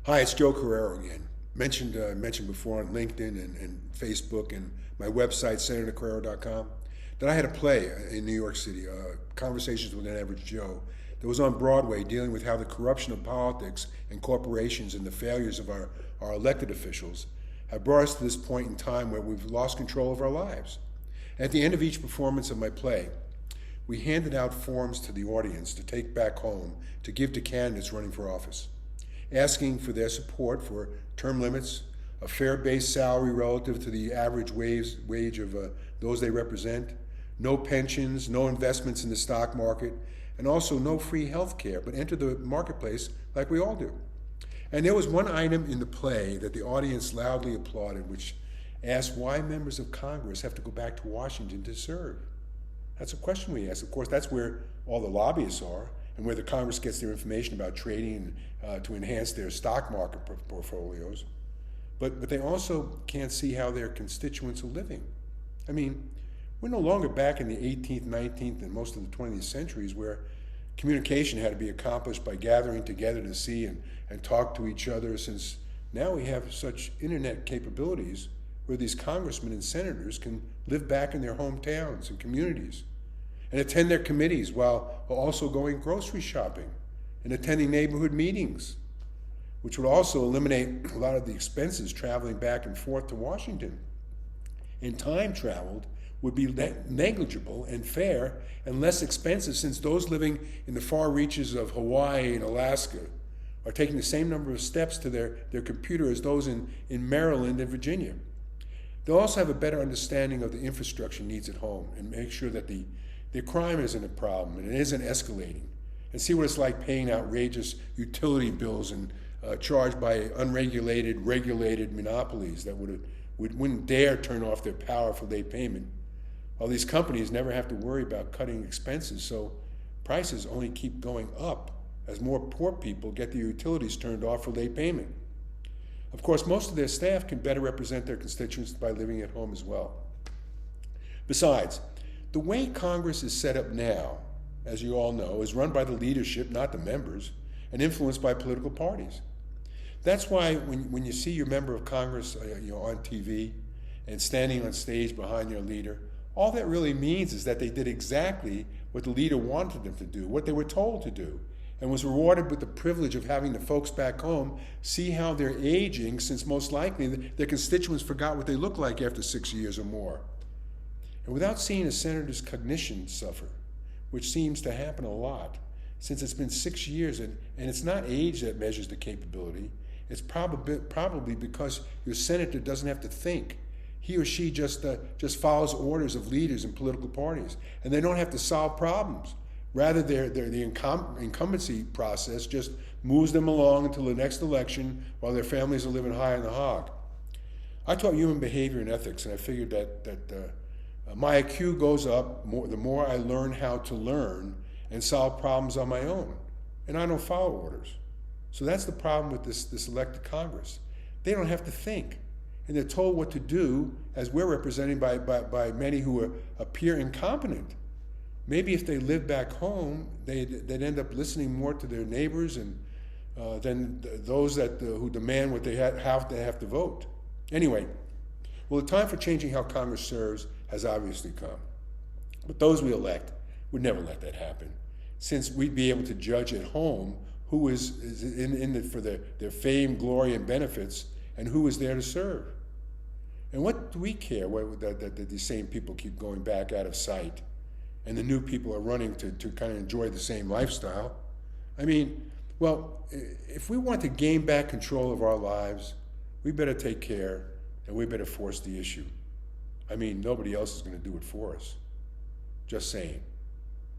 Hi, it's Joe Carraro again. Mentioned before on LinkedIn and Facebook and my website, senatorcarraro.com, that I had a play in New York City, Conversations with an Average Joe, that was on Broadway dealing with how the corruption of politics and corporations and the failures of our elected officials have brought us to this point in time where we've lost control of our lives. At the end of each performance of my play, we handed out forms to the audience to take back home to give to candidates running for office, asking for their support for term limits, a fair base salary relative to the average wage of those they represent, no pensions, no investments in the stock market, and also no free health care, but enter the marketplace like we all do. And there was one item in the play that the audience loudly applauded, which asked why members of Congress have to go back to Washington to serve. That's a question we ask. Of course, that's where all the lobbyists are, and where the Congress gets their information about trading to enhance their stock market portfolios. But they also can't see how their constituents are living. I mean, we're no longer back in the 18th, 19th, and most of the 20th centuries where communication had to be accomplished by gathering together to see and talk to each other, since now we have such internet capabilities where these congressmen and senators can live back in their hometowns and communities and attend their committees while also going grocery shopping and attending neighborhood meetings, which would also eliminate a lot of the expenses traveling back and forth to Washington. And time traveled would be negligible and fair and less expensive, since those living in the far reaches of Hawaii and Alaska are taking the same number of steps to their computer as those in Maryland and Virginia. They'll also have a better understanding of the infrastructure needs at home and make sure that the crime isn't a problem and it isn't escalating, and see what it's like paying outrageous utility bills and charged by unregulated, regulated monopolies that wouldn't dare turn off their power for late payment. While these companies never have to worry about cutting expenses, so prices only keep going up as more poor people get their utilities turned off for late payment. Of course, most of their staff can better represent their constituents by living at home as well. Besides, the way Congress is set up now, as you all know, is run by the leadership, not the members, and influenced by political parties. That's why when you see your member of Congress on TV and standing on stage behind their leader, all that really means is that they did exactly what the leader wanted them to do, what they were told to do, and was rewarded with the privilege of having the folks back home see how they're aging, since most likely their constituents forgot what they look like after 6 years or more. And without seeing a senator's cognition suffer, which seems to happen a lot, since it's been 6 years, and it's not age that measures the capability, it's probably because your senator doesn't have to think. He or she just follows orders of leaders in political parties, and they don't have to solve problems. Rather, the incumbency process just moves them along until the next election while their families are living high on the hog. I taught human behavior and ethics, and I figured that my IQ goes up the more I learn how to learn and solve problems on my own, and I don't follow orders. So that's the problem with this elected Congress. They don't have to think, and they're told what to do, as we're represented by many who appear incompetent. Maybe if they lived back home, they'd end up listening more to their neighbors and than those who demand what they have to vote. Anyway, well, the time for changing how Congress serves has obviously come. But those we elect would never let that happen, since we'd be able to judge at home who is in it for their fame, glory, and benefits, and who is there to serve. And what do we care that these same people keep going back out of sight, and the new people are running to kind of enjoy the same lifestyle? I mean, well, if we want to gain back control of our lives, we better take care, and we better force the issue. I mean, nobody else is going to do it for us. Just saying.